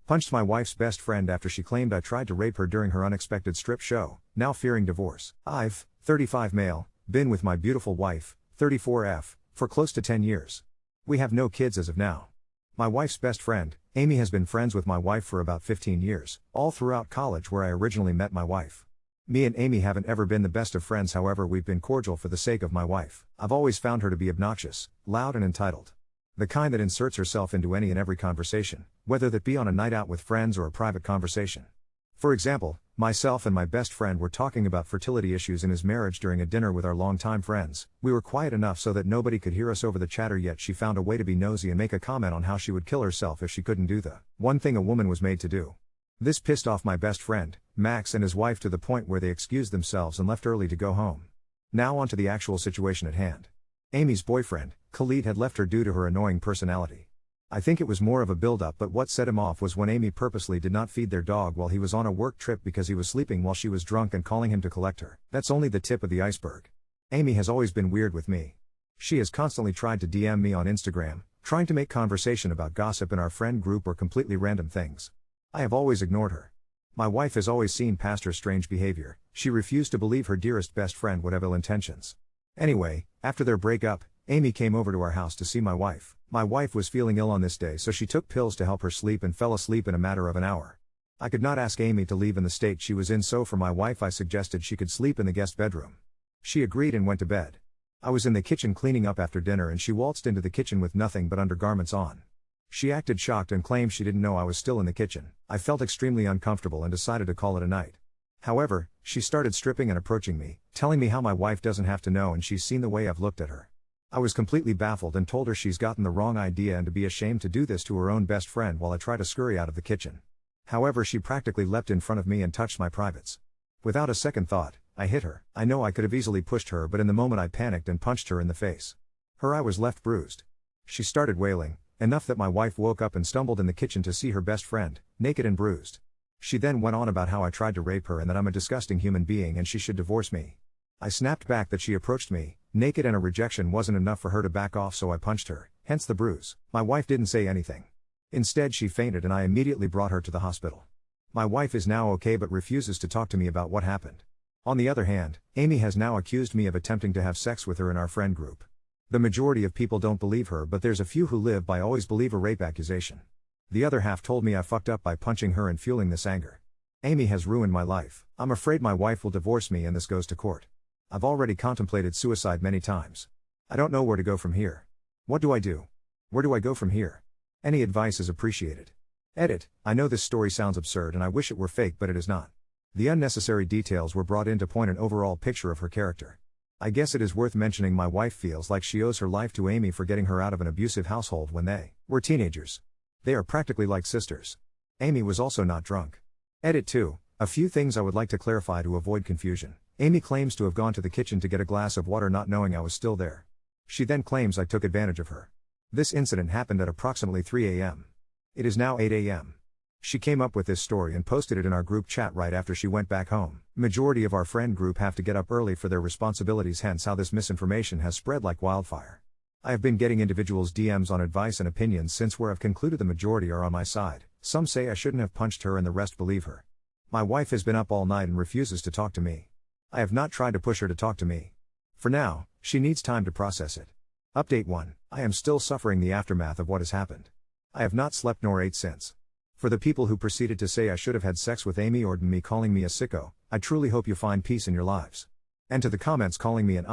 Punched my wife's best friend after she claimed I tried to rape her during her unexpected strip show, now fearing divorce. I've, 35 male, been with my beautiful wife, 34F, for close to 10 years. We have no kids as of now. My wife's best friend, Amy, has been friends with my wife for about 15 years, all throughout college where I originally met my wife. Me and Amy haven't ever been the best of friends, however we've been cordial for the sake of my wife. I've always found her to be obnoxious, loud and entitled. The kind that inserts herself into any and every conversation, whether that be on a night out with friends or a private conversation. For example, myself and my best friend were talking about fertility issues in his marriage during a dinner with our longtime friends. We were quiet enough so that nobody could hear us over the chatter, yet she found a way to be nosy and make a comment on how she would kill herself if she couldn't do the one thing a woman was made to do. This pissed off my best friend, Max, and his wife to the point where they excused themselves and left early to go home. Now on to the actual situation at hand. Amy's boyfriend, Khalid, had left her due to her annoying personality. I think it was more of a build-up, but what set him off was when Amy purposely did not feed their dog while he was on a work trip because he was sleeping while she was drunk and calling him to collect her. That's only the tip of the iceberg. Amy has always been weird with me. She has constantly tried to DM me on Instagram, trying to make conversation about gossip in our friend group or completely random things. I have always ignored her. My wife has always seen past her strange behavior. She refused to believe her dearest best friend would have ill intentions. Anyway, after their breakup, Amy came over to our house to see my wife. My wife was feeling ill on this day, so she took pills to help her sleep and fell asleep in a matter of an hour. I could not ask Amy to leave in the state she was in, so for my wife I suggested she could sleep in the guest bedroom. She agreed and went to bed. I was in the kitchen cleaning up after dinner and she waltzed into the kitchen with nothing but undergarments on. She acted shocked and claimed she didn't know I was still in the kitchen. I felt extremely uncomfortable and decided to call it a night. However, she started stripping and approaching me, telling me how my wife doesn't have to know and she's seen the way I've looked at her. I was completely baffled and told her she's gotten the wrong idea and to be ashamed to do this to her own best friend while I try to scurry out of the kitchen. However, she practically leapt in front of me and touched my privates. Without a second thought, I hit her. I know I could have easily pushed her, but in the moment I panicked and punched her in the face. Her eye was left bruised. She started wailing, enough that my wife woke up and stumbled in the kitchen to see her best friend, naked and bruised. She then went on about how I tried to rape her and that I'm a disgusting human being and she should divorce me. I snapped back that she approached me, naked, and a rejection wasn't enough for her to back off, so I punched her, hence the bruise. My wife didn't say anything. Instead, she fainted and I immediately brought her to the hospital. My wife is now okay but refuses to talk to me about what happened. On the other hand, Amy has now accused me of attempting to have sex with her in our friend group. The majority of people don't believe her, but there's a few who live by always believe a rape accusation. The other half told me I fucked up by punching her and fueling this anger. Amy has ruined my life. I'm afraid my wife will divorce me and this goes to court. I've already contemplated suicide many times. I don't know where to go from here. What do I do? Where do I go from here? Any advice is appreciated. Edit. I know this story sounds absurd and I wish it were fake, but it is not. The unnecessary details were brought in to point an overall picture of her character. I guess it is worth mentioning my wife feels like she owes her life to Amy for getting her out of an abusive household when they were teenagers. They are practically like sisters. Amy was also not drunk. Edit 2. A few things I would like to clarify to avoid confusion. Amy claims to have gone to the kitchen to get a glass of water not knowing I was still there. She then claims I took advantage of her. This incident happened at approximately 3 a.m. It is now 8 a.m. She came up with this story and posted it in our group chat right after she went back home. Majority of our friend group have to get up early for their responsibilities, hence how this misinformation has spread like wildfire. I have been getting individuals' DMs on advice and opinions since, where I've concluded the majority are on my side. Some say I shouldn't have punched her and the rest believe her. My wife has been up all night and refuses to talk to me. I have not tried to push her to talk to me. For now, she needs time to process it. Update 1. I am still suffering the aftermath of what has happened. I have not slept nor ate since. For the people who proceeded to say I should have had sex with Amy or me calling me a sicko, I truly hope you find peace in your lives. And to the comments calling me an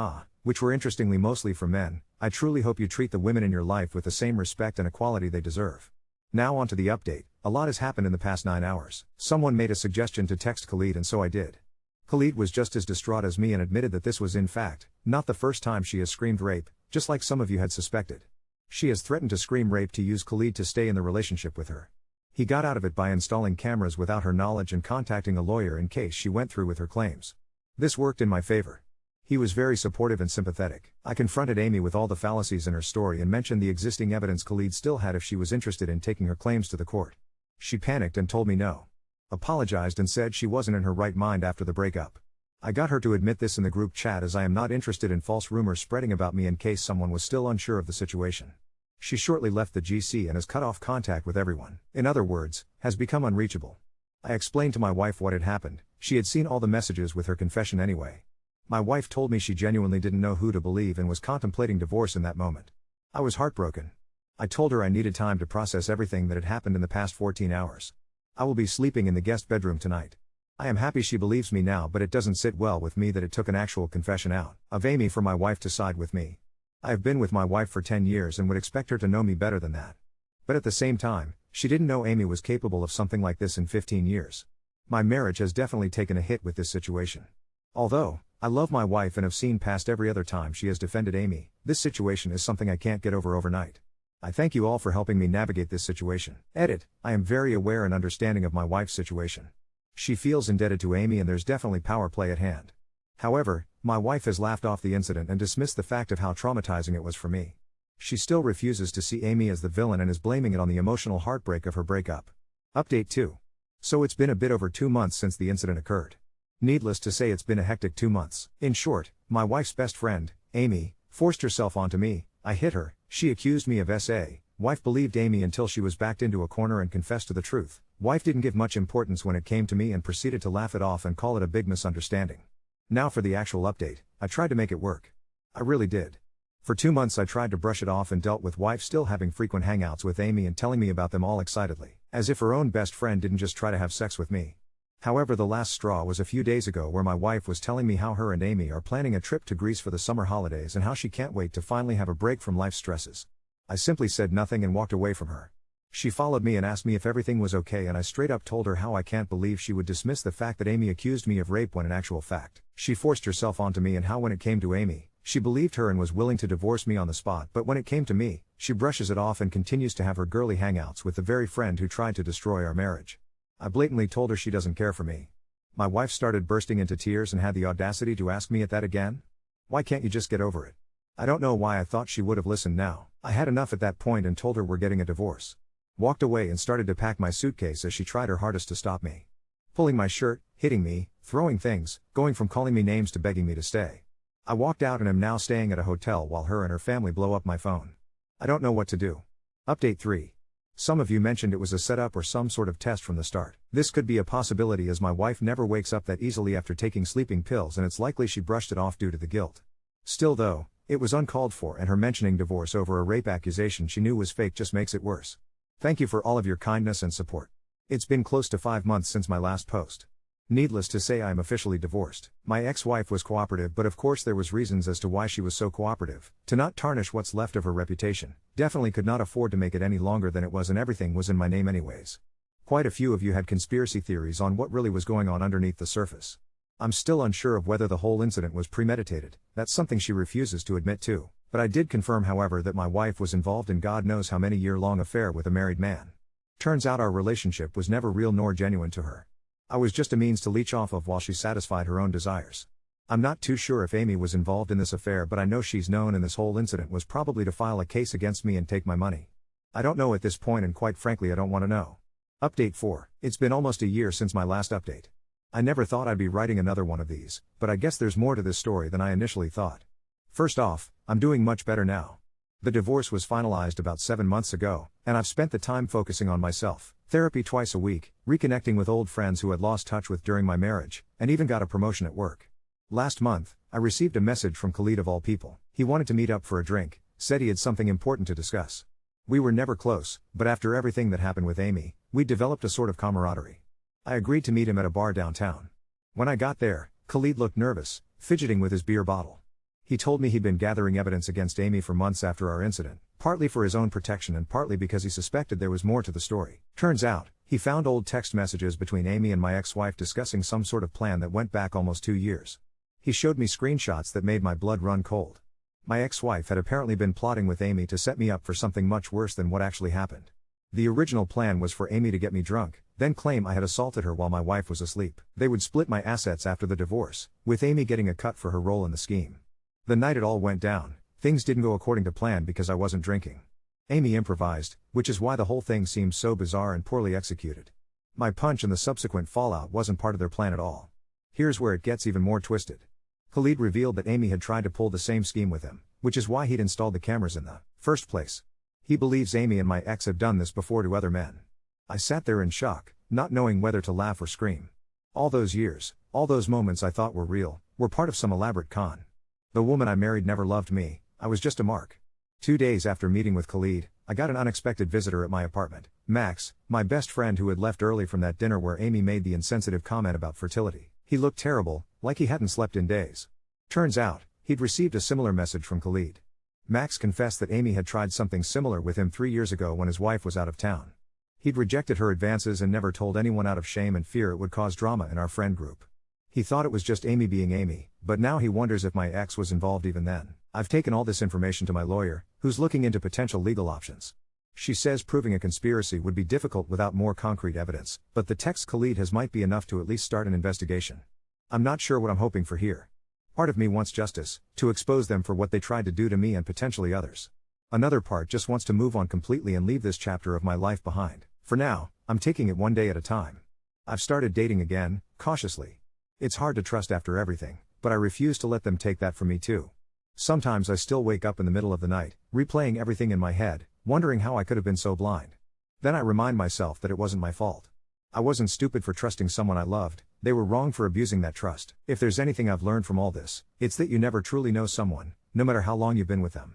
which were interestingly mostly from men, I truly hope you treat the women in your life with the same respect and equality they deserve. Now on to the update. A lot has happened in the past 9 hours. Someone made a suggestion to text Khalid and so I did. Khalid was just as distraught as me and admitted that this was in fact not the first time she has screamed rape, just like some of you had suspected. She has threatened to scream rape to use Khalid to stay in the relationship with her. He got out of it by installing cameras without her knowledge and contacting a lawyer in case she went through with her claims. This worked in my favor. He was very supportive and sympathetic. I confronted Amy with all the fallacies in her story and mentioned the existing evidence Khalid still had if she was interested in taking her claims to the court. She panicked and told me no. Apologized and said she wasn't in her right mind after the breakup. I got her to admit this in the group chat, as I am not interested in false rumors spreading about me in case someone was still unsure of the situation. She shortly left the GC and has cut off contact with everyone. In other words, has become unreachable. I explained to my wife what had happened. She had seen all the messages with her confession anyway. My wife told me she genuinely didn't know who to believe and was contemplating divorce in that moment. I was heartbroken. I told her I needed time to process everything that had happened in the past 14 hours. I will be sleeping in the guest bedroom tonight. I am happy she believes me now, but it doesn't sit well with me that it took an actual confession out of Amy for my wife to side with me. I have been with my wife for 10 years and would expect her to know me better than that. But at the same time, she didn't know Amy was capable of something like this in 15 years. My marriage has definitely taken a hit with this situation. Although I love my wife and have seen past every other time she has defended Amy, this situation is something I can't get over overnight. I thank you all for helping me navigate this situation. Edit, I am very aware and understanding of my wife's situation. She feels indebted to Amy and there's definitely power play at hand. However, my wife has laughed off the incident and dismissed the fact of how traumatizing it was for me. She still refuses to see Amy as the villain and is blaming it on the emotional heartbreak of her breakup. Update 2. So it's been a bit over 2 months since the incident occurred. Needless to say, it's been a hectic 2 months. In short, my wife's best friend, Amy, forced herself onto me. I hit her, she accused me of SA. Wife believed Amy until she was backed into a corner and confessed to the truth. Wife didn't give much importance when it came to me and proceeded to laugh it off and call it a big misunderstanding. Now for the actual update. I tried to make it work. I really did. For 2 months I tried to brush it off and dealt with wife still having frequent hangouts with Amy and telling me about them all excitedly, as if her own best friend didn't just try to have sex with me. However, the last straw was a few days ago where my wife was telling me how her and Amy are planning a trip to Greece for the summer holidays and how she can't wait to finally have a break from life's stresses. I simply said nothing and walked away from her. She followed me and asked me if everything was okay, and I straight up told her how I can't believe she would dismiss the fact that Amy accused me of rape when in actual fact, she forced herself onto me, and how when it came to Amy, she believed her and was willing to divorce me on the spot, but when it came to me, she brushes it off and continues to have her girly hangouts with the very friend who tried to destroy our marriage. I blatantly told her she doesn't care for me. My wife started bursting into tears and had the audacity to ask me at that again? Why can't you just get over it? I don't know why I thought she would have listened now. I had enough at that point and told her we're getting a divorce. Walked away and started to pack my suitcase as she tried her hardest to stop me. Pulling my shirt, hitting me, throwing things, going from calling me names to begging me to stay. I walked out and am now staying at a hotel while her and her family blow up my phone. I don't know what to do. Update 3. Some of you mentioned it was a setup or some sort of test from the start. This could be a possibility as my wife never wakes up that easily after taking sleeping pills, and it's likely she brushed it off due to the guilt. Still though, it was uncalled for, and her mentioning divorce over a rape accusation she knew was fake just makes it worse. Thank you for all of your kindness and support. It's been close to 5 months since my last post. Needless to say, I am officially divorced. My ex-wife was cooperative, but of course there was reasons as to why she was so cooperative. To not tarnish what's left of her reputation. Definitely could not afford to make it any longer than it was, and everything was in my name anyways. Quite a few of you had conspiracy theories on what really was going on underneath the surface. I'm still unsure of whether the whole incident was premeditated. That's something she refuses to admit to. But I did confirm, however, that my wife was involved in God knows how many year-long affair with a married man. Turns out our relationship was never real nor genuine to her. I was just a means to leech off of while she satisfied her own desires. I'm not too sure if Amy was involved in this affair, but I know she's known, and this whole incident was probably to file a case against me and take my money. I don't know at this point, and quite frankly I don't want to know. Update 4. It's been almost a year since my last update. I never thought I'd be writing another one of these, but I guess there's more to this story than I initially thought. First off, I'm doing much better now. The divorce was finalized about 7 months ago, and I've spent the time focusing on myself, therapy twice a week, reconnecting with old friends who had lost touch with during my marriage, and even got a promotion at work. Last month, I received a message from Khalid of all people. He wanted to meet up for a drink, said he had something important to discuss. We were never close, but after everything that happened with Amy, we developed a sort of camaraderie. I agreed to meet him at a bar downtown. When I got there, Khalid looked nervous, fidgeting with his beer bottle. He told me he'd been gathering evidence against Amy for months after our incident, partly for his own protection and partly because he suspected there was more to the story. Turns out, he found old text messages between Amy and my ex-wife discussing some sort of plan that went back almost 2 years. He showed me screenshots that made my blood run cold. My ex-wife had apparently been plotting with Amy to set me up for something much worse than what actually happened. The original plan was for Amy to get me drunk, then claim I had assaulted her while my wife was asleep. They would split my assets after the divorce, with Amy getting a cut for her role in the scheme. The night it all went down, things didn't go according to plan because I wasn't drinking. Amy improvised, which is why the whole thing seemed so bizarre and poorly executed. My punch and the subsequent fallout wasn't part of their plan at all. Here's where it gets even more twisted. Khalid revealed that Amy had tried to pull the same scheme with him, which is why he'd installed the cameras in the first place. He believes Amy and my ex have done this before to other men. I sat there in shock, not knowing whether to laugh or scream. All those years, all those moments I thought were real, were part of some elaborate con. The woman I married never loved me, I was just a mark. 2 days after meeting with Khalid, I got an unexpected visitor at my apartment, Max, my best friend who had left early from that dinner where Amy made the insensitive comment about fertility. He looked terrible, like he hadn't slept in days. Turns out, he'd received a similar message from Khalid. Max confessed that Amy had tried something similar with him 3 years ago when his wife was out of town. He'd rejected her advances and never told anyone out of shame and fear it would cause drama in our friend group. He thought it was just Amy being Amy, but now he wonders if my ex was involved even then. I've taken all this information to my lawyer, who's looking into potential legal options. She says proving a conspiracy would be difficult without more concrete evidence, but the text Khalid has might be enough to at least start an investigation. I'm not sure what I'm hoping for here. Part of me wants justice, to expose them for what they tried to do to me and potentially others. Another part just wants to move on completely and leave this chapter of my life behind. For now, I'm taking it one day at a time. I've started dating again, cautiously. It's hard to trust after everything, but I refuse to let them take that from me too. Sometimes I still wake up in the middle of the night, replaying everything in my head, wondering how I could have been so blind. Then I remind myself that it wasn't my fault. I wasn't stupid for trusting someone I loved, they were wrong for abusing that trust. If there's anything I've learned from all this, it's that you never truly know someone, no matter how long you've been with them.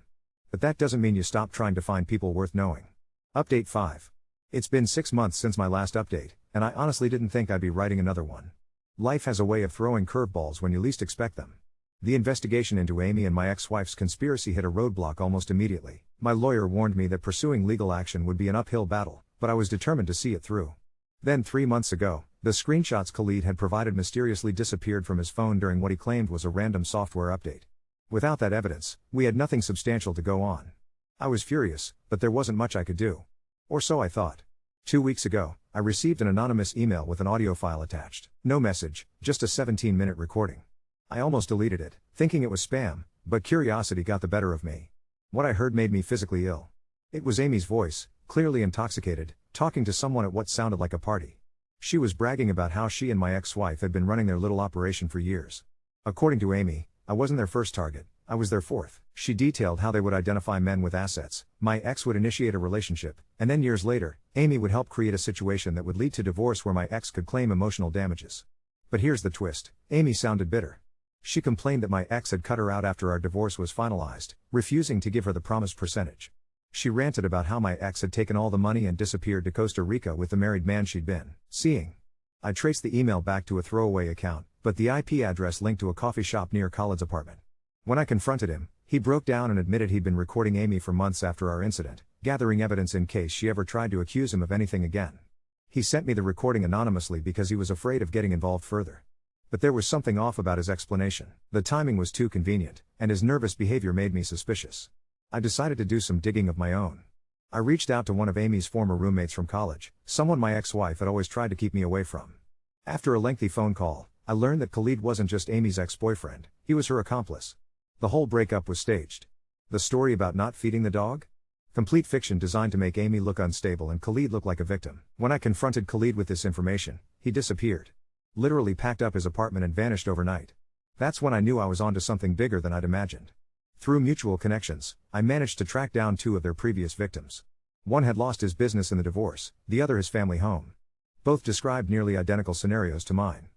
But that doesn't mean you stop trying to find people worth knowing. Update 5. It's been 6 months since my last update, and I honestly didn't think I'd be writing another one. Life has a way of throwing curveballs when you least expect them. The investigation into Amy and my ex-wife's conspiracy hit a roadblock almost immediately. My lawyer warned me that pursuing legal action would be an uphill battle, but I was determined to see it through. Then 3 months ago, the screenshots Khalid had provided mysteriously disappeared from his phone during what he claimed was a random software update. Without that evidence, we had nothing substantial to go on. I was furious, but there wasn't much I could do. Or so I thought. 2 weeks ago, I received an anonymous email with an audio file attached. No message, just a 17-minute recording. I almost deleted it, thinking it was spam, but curiosity got the better of me. What I heard made me physically ill. It was Amy's voice, clearly intoxicated, talking to someone at what sounded like a party. She was bragging about how she and my ex-wife had been running their little operation for years. According to Amy, I wasn't their first target, I was their fourth. She detailed how they would identify men with assets, my ex would initiate a relationship, and then years later, Amy would help create a situation that would lead to divorce where my ex could claim emotional damages. But here's the twist, Amy sounded bitter. She complained that my ex had cut her out after our divorce was finalized, refusing to give her the promised percentage. She ranted about how my ex had taken all the money and disappeared to Costa Rica with the married man she'd been seeing. I traced the email back to a throwaway account, but the IP address linked to a coffee shop near Khalid's apartment. When I confronted him, he broke down and admitted he'd been recording Amy for months after our incident, gathering evidence in case she ever tried to accuse him of anything again. He sent me the recording anonymously because he was afraid of getting involved further. But there was something off about his explanation. The timing was too convenient, and his nervous behavior made me suspicious. I decided to do some digging of my own. I reached out to one of Amy's former roommates from college, someone my ex-wife had always tried to keep me away from. After a lengthy phone call, I learned that Khalid wasn't just Amy's ex-boyfriend, he was her accomplice. The whole breakup was staged. The story about not feeding the dog? Complete fiction designed to make Amy look unstable and Khalid look like a victim. When I confronted Khalid with this information, he disappeared. Literally packed up his apartment and vanished overnight. That's when I knew I was onto something bigger than I'd imagined. Through mutual connections, I managed to track down 2 of their previous victims. One had lost his business in the divorce, the other his family home. Both described nearly identical scenarios to mine.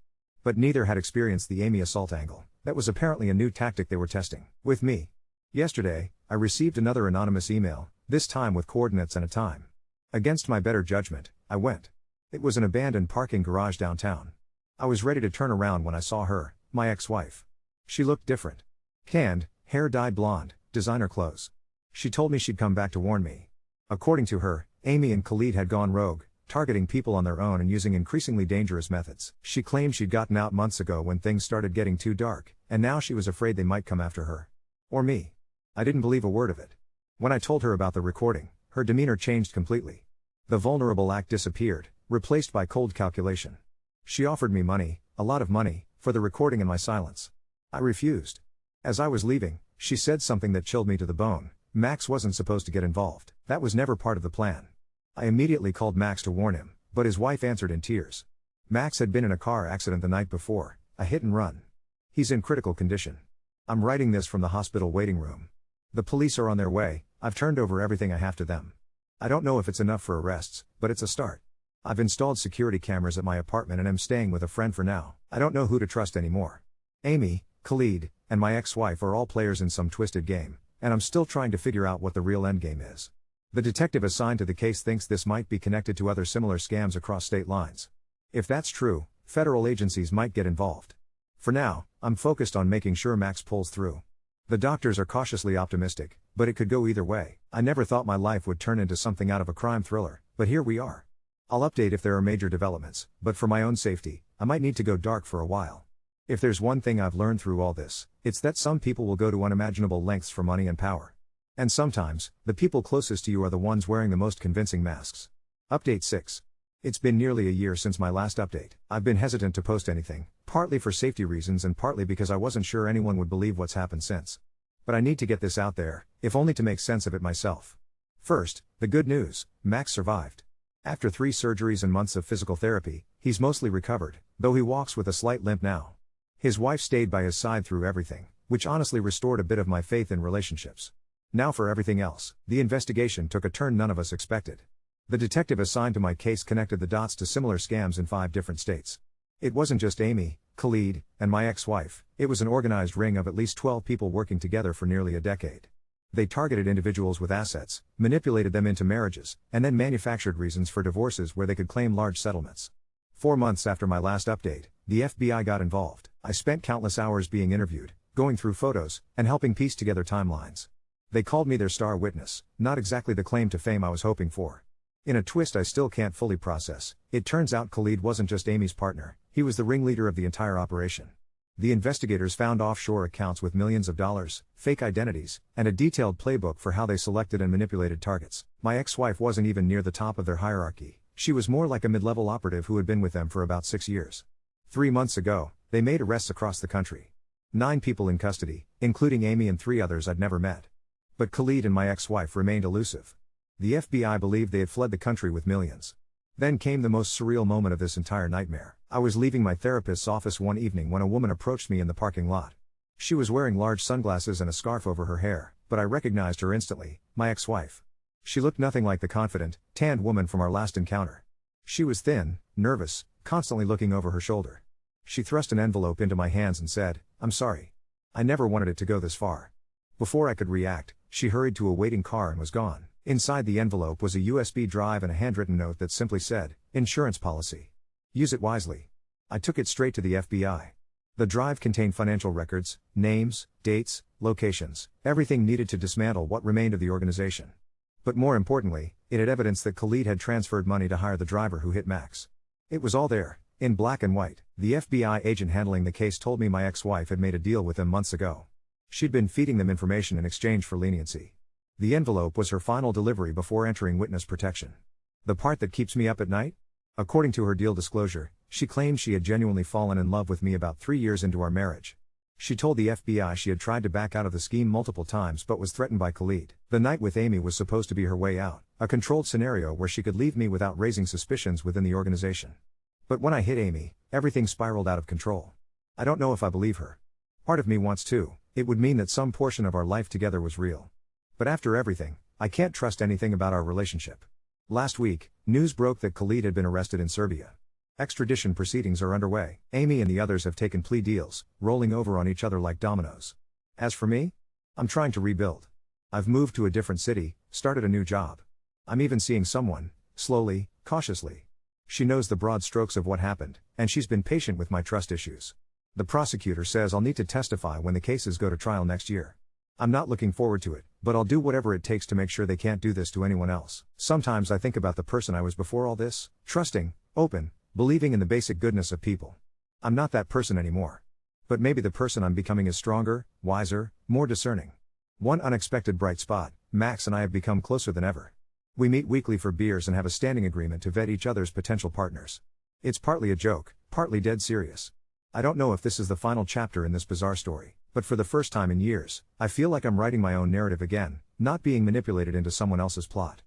But neither had experienced the Amy assault angle. That was apparently a new tactic they were testing with me. Yesterday, I received another anonymous email, this time with coordinates and a time. Against my better judgment, I went. It was an abandoned parking garage downtown. I was ready to turn around when I saw her, my ex-wife. She looked different. Canned, hair dyed blonde, designer clothes. She told me she'd come back to warn me. According to her, Amy and Khalid had gone rogue, targeting people on their own and using increasingly dangerous methods. She claimed she'd gotten out months ago when things started getting too dark, and now she was afraid they might come after her. Or me. I didn't believe a word of it. When I told her about the recording, her demeanor changed completely. The vulnerable act disappeared, replaced by cold calculation. She offered me money, a lot of money, for the recording and my silence. I refused. As I was leaving, she said something that chilled me to the bone. Max wasn't supposed to get involved. That was never part of the plan. I immediately called Max to warn him, but his wife answered in tears. Max had been in a car accident the night before, a hit and run. He's in critical condition. I'm writing this from the hospital waiting room. The police are on their way, I've turned over everything I have to them. I don't know if it's enough for arrests, but it's a start. I've installed security cameras at my apartment and am staying with a friend for now. I don't know who to trust anymore. Amy, Khalid, and my ex-wife are all players in some twisted game, and I'm still trying to figure out what the real endgame is. The detective assigned to the case thinks this might be connected to other similar scams across state lines. If that's true, federal agencies might get involved. For now, I'm focused on making sure Max pulls through. The doctors are cautiously optimistic, but it could go either way. I never thought my life would turn into something out of a crime thriller, but here we are. I'll update if there are major developments, but for my own safety, I might need to go dark for a while. If there's one thing I've learned through all this, it's that some people will go to unimaginable lengths for money and power. And sometimes, the people closest to you are the ones wearing the most convincing masks. Update 6. It's been nearly a year since my last update. I've been hesitant to post anything, partly for safety reasons and partly because I wasn't sure anyone would believe what's happened since. But I need to get this out there, if only to make sense of it myself. First, the good news: Max survived. After 3 surgeries and months of physical therapy, he's mostly recovered, though he walks with a slight limp now. His wife stayed by his side through everything, which honestly restored a bit of my faith in relationships. Now for everything else, the investigation took a turn none of us expected. The detective assigned to my case connected the dots to similar scams in 5 different states. It wasn't just Amy, Khalid, and my ex-wife, it was an organized ring of at least 12 people working together for nearly a decade. They targeted individuals with assets, manipulated them into marriages, and then manufactured reasons for divorces where they could claim large settlements. 4 months after my last update, the FBI got involved. I spent countless hours being interviewed, going through photos, and helping piece together timelines. They called me their star witness, not exactly the claim to fame I was hoping for. In a twist I still can't fully process, it turns out Khalid wasn't just Amy's partner, he was the ringleader of the entire operation. The investigators found offshore accounts with millions of dollars, fake identities, and a detailed playbook for how they selected and manipulated targets. My ex-wife wasn't even near the top of their hierarchy, she was more like a mid-level operative who had been with them for about 6 years. 3 months ago, they made arrests across the country. 9 people in custody, including Amy and 3 others I'd never met. But Khalid and my ex-wife remained elusive. The FBI believed they had fled the country with millions. Then came the most surreal moment of this entire nightmare. I was leaving my therapist's office one evening when a woman approached me in the parking lot. She was wearing large sunglasses and a scarf over her hair, but I recognized her instantly, my ex-wife. She looked nothing like the confident, tanned woman from our last encounter. She was thin, nervous, constantly looking over her shoulder. She thrust an envelope into my hands and said, "I'm sorry. I never wanted it to go this far." Before I could react, she hurried to a waiting car and was gone. Inside the envelope was a USB drive and a handwritten note that simply said, "Insurance policy. Use it wisely." I took it straight to the FBI. The drive contained financial records, names, dates, locations, everything needed to dismantle what remained of the organization. But more importantly, it had evidence that Khalid had transferred money to hire the driver who hit Max. It was all there, in black and white. The FBI agent handling the case told me my ex-wife had made a deal with them months ago. She'd been feeding them information in exchange for leniency. The envelope was her final delivery before entering witness protection. The part that keeps me up at night? According to her deal disclosure, she claimed she had genuinely fallen in love with me about 3 years into our marriage. She told the FBI she had tried to back out of the scheme multiple times but was threatened by Khalid. The night with Amy was supposed to be her way out, a controlled scenario where she could leave me without raising suspicions within the organization. But when I hit Amy, everything spiraled out of control. I don't know if I believe her. Part of me wants to. It would mean that some portion of our life together was real. But after everything, I can't trust anything about our relationship. Last week, news broke that Khalid had been arrested in Serbia. Extradition proceedings are underway. Amy and the others have taken plea deals, rolling over on each other like dominoes. As for me, I'm trying to rebuild. I've moved to a different city, started a new job. I'm even seeing someone, slowly, cautiously. She knows the broad strokes of what happened, and she's been patient with my trust issues. The prosecutor says I'll need to testify when the cases go to trial next year. I'm not looking forward to it, but I'll do whatever it takes to make sure they can't do this to anyone else. Sometimes I think about the person I was before all this, trusting, open, believing in the basic goodness of people. I'm not that person anymore. But maybe the person I'm becoming is stronger, wiser, more discerning. One unexpected bright spot: Max and I have become closer than ever. We meet weekly for beers and have a standing agreement to vet each other's potential partners. It's partly a joke, partly dead serious. I don't know if this is the final chapter in this bizarre story, but for the first time in years, I feel like I'm writing my own narrative again, not being manipulated into someone else's plot.